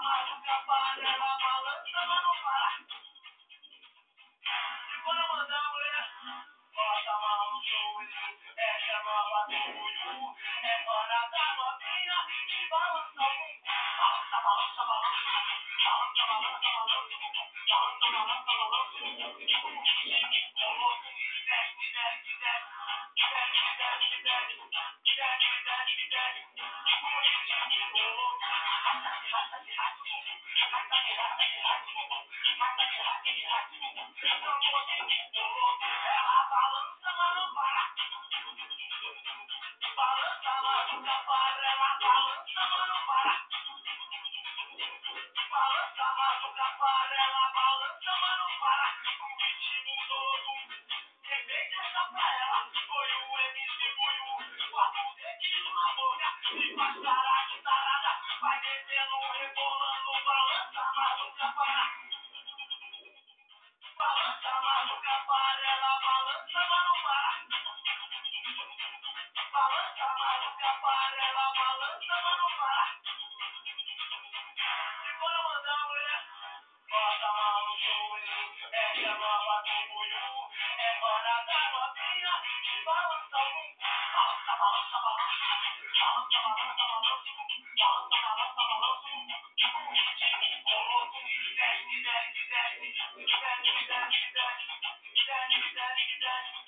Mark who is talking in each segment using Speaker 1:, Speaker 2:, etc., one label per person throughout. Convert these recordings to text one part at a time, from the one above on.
Speaker 1: maluca farela balança, mas não para. E bora mandar, mulher. Bota a mão no joelho, essa é nova do Buiú. É hora da novinha e balança o bumbum. Balança, balança, balança. Balança, balança, balança. Balança, balança, balança. Desce, desce, desce. Desce, desce, desce. Desce, desce, desce. Com ritmo louco. Rasta que rasta, rasta que rasta que rasta, rasta que rasta que rasta. Tamborzinho louco. Ela balança, mas não para. Balança, maluca, farela, balança, mas não para. Balança, maluca, farela, balança, mas não para. Um ritmo novo. Quem fez essa pra ela foi o MC Buiú. 4 dedinhos na boca e faz cara de tarada. Vai descendo, rebolando, balança, maluca, para. Balança, maluca, farela, balança, mas não para. Balança, maluca, farela, balança, mas não para. E bora mandar, mulher. Bota a mão no joelho, essa é nova do Buiú. É hora da novinha e balança o bumbum. Balança, balança, balança. Balança, balança, balança. Balança, balança, balança. Um ritmo louco. Desce, desce, desce. Desce, desce, desce. Desce, desce, desce.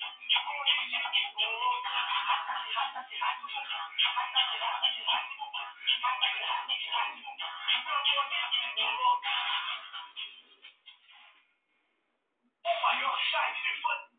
Speaker 1: Com ritmo louco. Rasta que rasta que rasta. Rasta que rasta que rasta. Rasta que rasta que rasta. Tamborzinho louco. O maior site de fã.